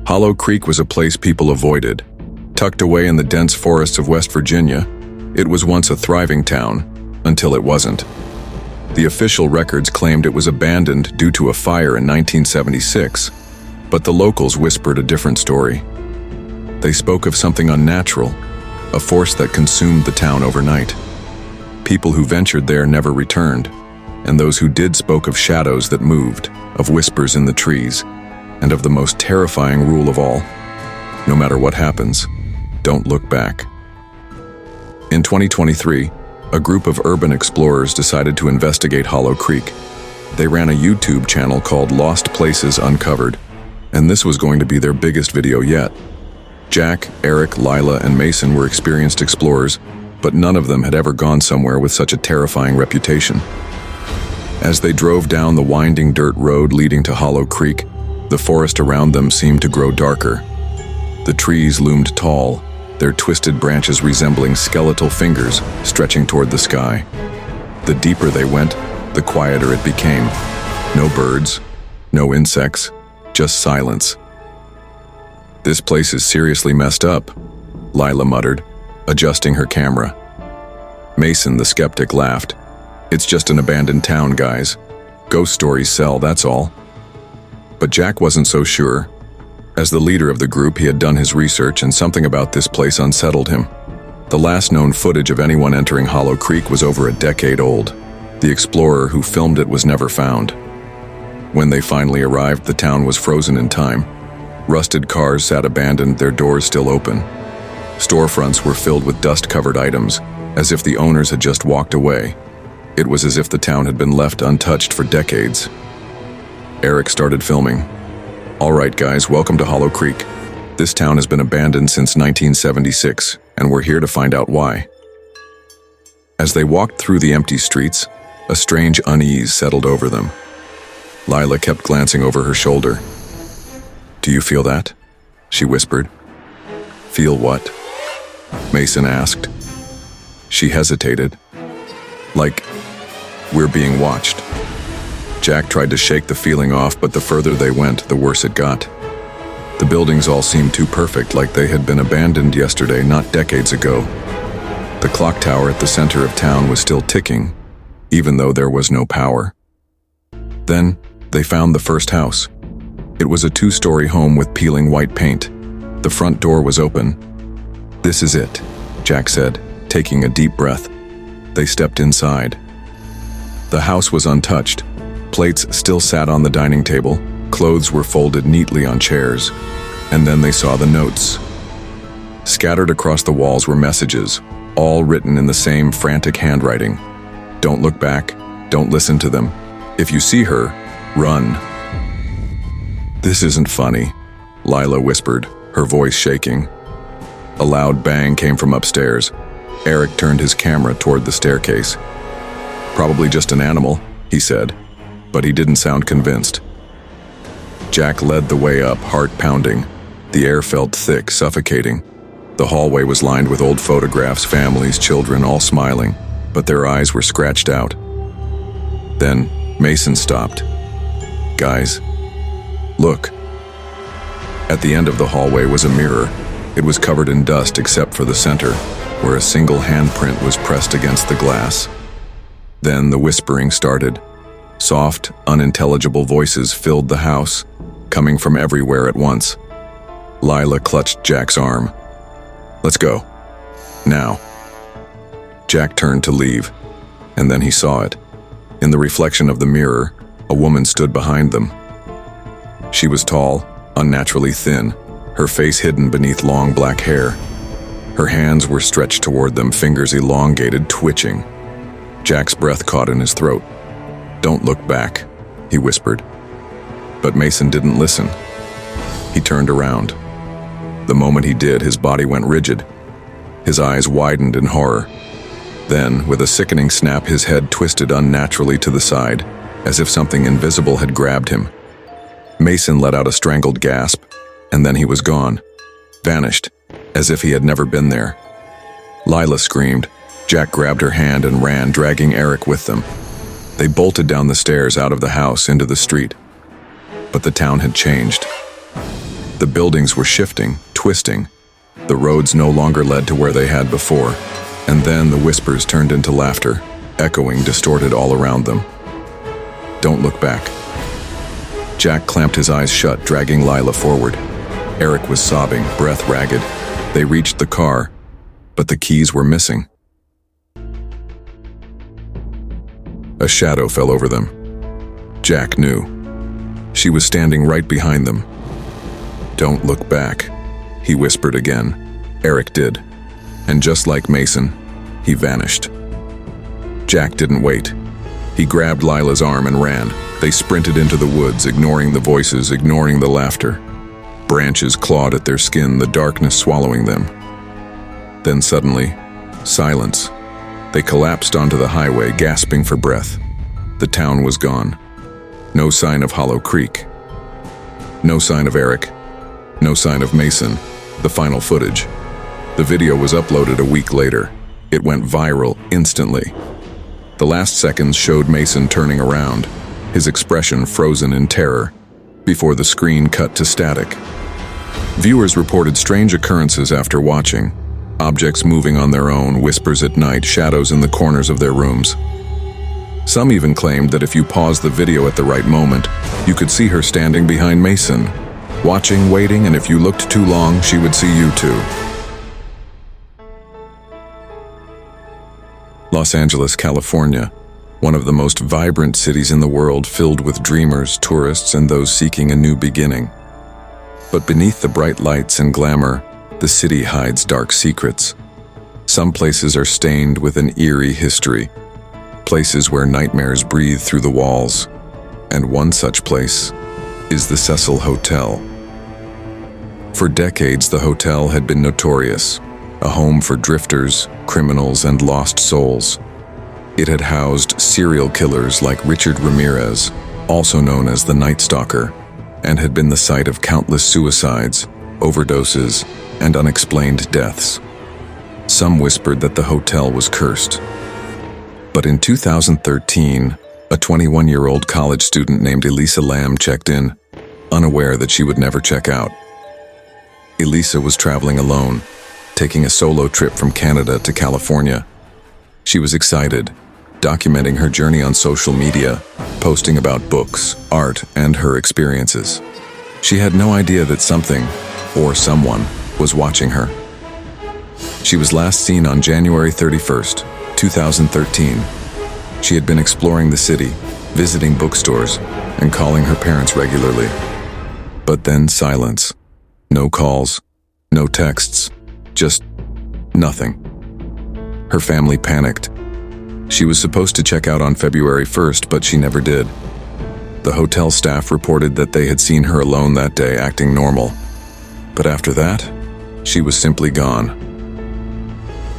Hollow Creek was a place people avoided. Tucked away in the dense forests of West Virginia, it was once a thriving town, until it wasn't. The official records claimed it was abandoned due to a fire in 1976, but the locals whispered a different story. They spoke of something unnatural, a force that consumed the town overnight. People who ventured there never returned, and those who did spoke of shadows that moved, of whispers in the trees, and of the most terrifying rule of all: no matter what happens, don't look back. In 2023, a group of urban explorers decided to investigate Hollow Creek. They ran a YouTube channel called Lost Places Uncovered, and this was going to be their biggest video yet. Jack, Eric, Lila, and Mason were experienced explorers, but none of them had ever gone somewhere with such a terrifying reputation. As they drove down the winding dirt road leading to Hollow Creek, the forest around them seemed to grow darker. The trees loomed tall, their twisted branches resembling skeletal fingers stretching toward the sky. The deeper they went, the quieter it became. No birds, no insects, just silence. "This place is seriously messed up," Lila muttered, adjusting her camera. Mason, the skeptic, laughed. "It's just an abandoned town, guys. Ghost stories sell, that's all." But Jack wasn't so sure. As the leader of the group, he had done his research, and something about this place unsettled him. The last known footage of anyone entering Hollow Creek was over a decade old. The explorer who filmed it was never found. When they finally arrived, the town was frozen in time. Rusted cars sat abandoned, their doors still open. Storefronts were filled with dust-covered items, as if the owners had just walked away. It was as if the town had been left untouched for decades. Eric started filming. "All right, guys, welcome to Hollow Creek. This town has been abandoned since 1976, and we're here to find out why." As they walked through the empty streets, a strange unease settled over them. Lila kept glancing over her shoulder. "Do you feel that?" she whispered. "Feel what?" Mason asked. She hesitated. "Like, we're being watched." Jack tried to shake the feeling off, but the further they went, the worse it got. The buildings all seemed too perfect, like they had been abandoned yesterday, not decades ago. The clock tower at the center of town was still ticking, even though there was no power. Then, they found the first house. It was a 2-story home with peeling white paint. The front door was open. "This is it," Jack said, taking a deep breath. They stepped inside. The house was untouched. Plates still sat on the dining table, clothes were folded neatly on chairs, and then they saw the notes. Scattered across the walls were messages, all written in the same frantic handwriting. "Don't look back, don't listen to them. If you see her, run." "This isn't funny," Lila whispered, her voice shaking. A loud bang came from upstairs. Eric turned his camera toward the staircase. "Probably just an animal," he said, but he didn't sound convinced. Jack led the way up, heart pounding. The air felt thick, suffocating. The hallway was lined with old photographs, families, children, all smiling, but their eyes were scratched out. Then Mason stopped. "Guys, look." At the end of the hallway was a mirror. It was covered in dust except for the center, where a single handprint was pressed against the glass. Then the whispering started. Soft, unintelligible voices filled the house, coming from everywhere at once. Lila clutched Jack's arm. "Let's go. Now." Jack turned to leave, and then he saw it. In the reflection of the mirror, a woman stood behind them. She was tall, unnaturally thin, her face hidden beneath long black hair. Her hands were stretched toward them, fingers elongated, twitching. Jack's breath caught in his throat. "Don't look back," he whispered. But Mason didn't listen. He turned around. The moment he did, his body went rigid. His eyes widened in horror. Then, with a sickening snap, his head twisted unnaturally to the side, as if something invisible had grabbed him. Mason let out a strangled gasp, and then he was gone, vanished, as if he had never been there. Lila screamed, Jack grabbed her hand and ran, dragging Eric with them. They bolted down the stairs out of the house into the street. But the town had changed. The buildings were shifting, twisting. The roads no longer led to where they had before. And then the whispers turned into laughter, echoing distorted all around them. "Don't look back." Jack clamped his eyes shut, dragging Lila forward. Eric was sobbing, breath ragged. They reached the car, but the keys were missing. A shadow fell over them. Jack knew. She was standing right behind them. "Don't look back," he whispered again. Eric did. And just like Mason, he vanished. Jack didn't wait. He grabbed Lila's arm and ran. They sprinted into the woods, ignoring the voices, ignoring the laughter. Branches clawed at their skin, the darkness swallowing them. Then suddenly, silence. They collapsed onto the highway, gasping for breath. The town was gone. No sign of Hollow Creek. No sign of Eric. No sign of Mason. The final footage. The video was uploaded a week later. It went viral instantly. The last seconds showed Mason turning around, his expression frozen in terror, before the screen cut to static. Viewers reported strange occurrences after watching. Objects moving on their own, whispers at night, shadows in the corners of their rooms. Some even claimed that if you paused the video at the right moment, you could see her standing behind Mason, watching, waiting, and if you looked too long, she would see you too. Los Angeles, California, one of the most vibrant cities in the world, filled with dreamers, tourists, and those seeking a new beginning. But beneath the bright lights and glamour, the city hides dark secrets. Some places are stained with an eerie history, places where nightmares breathe through the walls. And one such place is the Cecil Hotel. For decades, the hotel had been notorious, a home for drifters, criminals, and lost souls. It had housed serial killers like Richard Ramirez, also known as the Night Stalker, and had been the site of countless suicides, overdoses, and unexplained deaths. Some whispered that the hotel was cursed. But in 2013, a 21-year-old college student named Elisa Lam checked in, unaware that she would never check out. Elisa was traveling alone, taking a solo trip from Canada to California. She was excited, documenting her journey on social media, posting about books, art, and her experiences. She had no idea that something, or someone, was watching her. She was last seen on January 31st, 2013. She had been exploring the city, visiting bookstores, and calling her parents regularly. But then silence. No calls, no texts, just nothing. Her family panicked. She was supposed to check out on February 1st, but she never did. The hotel staff reported that they had seen her alone that day, acting normal. But after that, she was simply gone.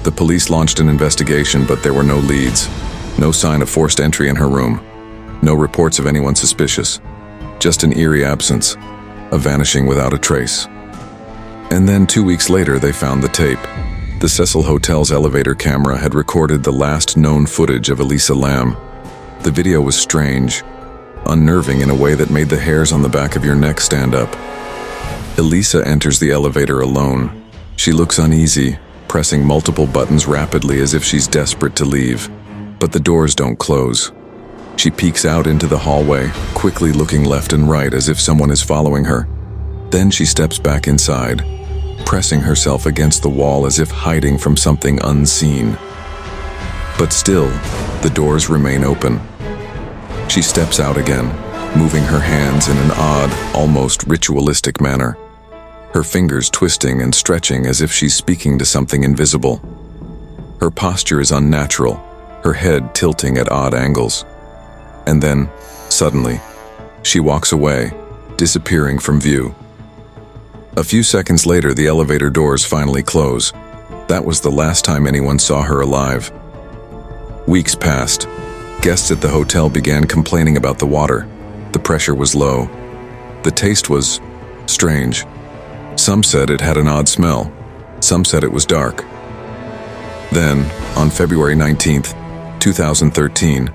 The police launched an investigation, but there were no leads, no sign of forced entry in her room, no reports of anyone suspicious, just an eerie absence, a vanishing without a trace. And then 2 weeks later, they found the tape. The Cecil Hotel's elevator camera had recorded the last known footage of Elisa Lam. The video was strange, unnerving in a way that made the hairs on the back of your neck stand up. Elisa enters the elevator alone. She looks uneasy, pressing multiple buttons rapidly as if she's desperate to leave. But the doors don't close. She peeks out into the hallway, quickly looking left and right as if someone is following her. Then she steps back inside, pressing herself against the wall as if hiding from something unseen. But still, the doors remain open. She steps out again, moving her hands in an odd, almost ritualistic manner, her fingers twisting and stretching as if she's speaking to something invisible. Her posture is unnatural, her head tilting at odd angles. And then, suddenly, she walks away, disappearing from view. A few seconds later, the elevator doors finally close. That was the last time anyone saw her alive. Weeks passed. Guests at the hotel began complaining about the water. The pressure was low. The taste was strange. Some said it had an odd smell. Some said it was dark. Then, on February 19th, 2013,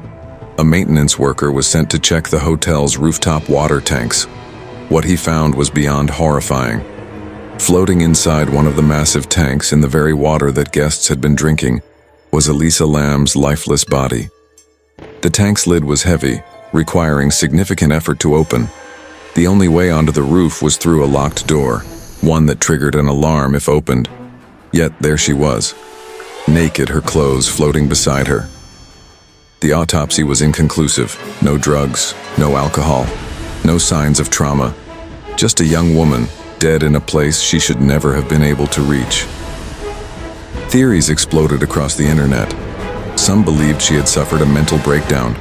a maintenance worker was sent to check the hotel's rooftop water tanks. What he found was beyond horrifying. Floating inside one of the massive tanks in the very water that guests had been drinking was Elisa Lam's lifeless body. The tank's lid was heavy, requiring significant effort to open. The only way onto the roof was through a locked door, one that triggered an alarm if opened. Yet there she was, naked, her clothes floating beside her. The autopsy was inconclusive. No drugs, no alcohol, no signs of trauma. Just a young woman, dead in a place she should never have been able to reach. Theories exploded across the internet. Some believed she had suffered a mental breakdown,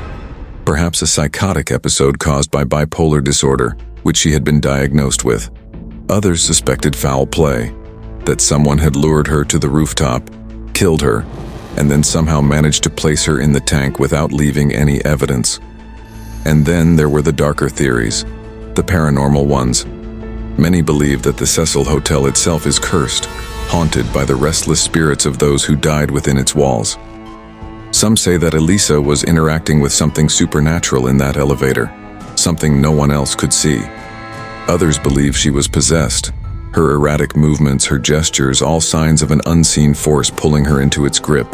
perhaps a psychotic episode caused by bipolar disorder, which she had been diagnosed with. Others suspected foul play, that someone had lured her to the rooftop, killed her, and then somehow managed to place her in the tank without leaving any evidence. And then there were the darker theories, the paranormal ones. Many believe that the Cecil Hotel itself is cursed, haunted by the restless spirits of those who died within its walls. Some say that Elisa was interacting with something supernatural in that elevator, something no one else could see. Others believe she was possessed. Her erratic movements, her gestures, all signs of an unseen force pulling her into its grip.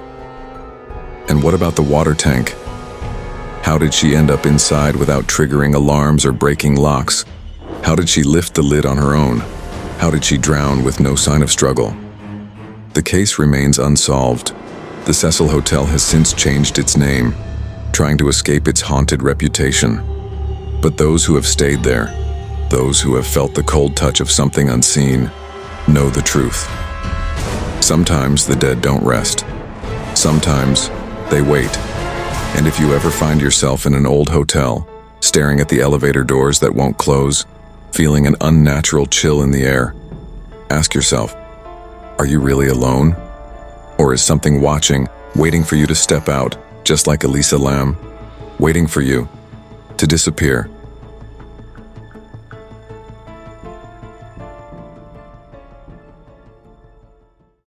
And what about the water tank? How did she end up inside without triggering alarms or breaking locks? How did she lift the lid on her own? How did she drown with no sign of struggle? The case remains unsolved. The Cecil Hotel has since changed its name, trying to escape its haunted reputation. But those who have stayed there, those who have felt the cold touch of something unseen, know the truth. Sometimes the dead don't rest. Sometimes they wait. And if you ever find yourself in an old hotel, staring at the elevator doors that won't close, feeling an unnatural chill in the air, ask yourself, are you really alone? Or is something watching, waiting for you to step out, just like Elisa Lam, waiting for you to disappear?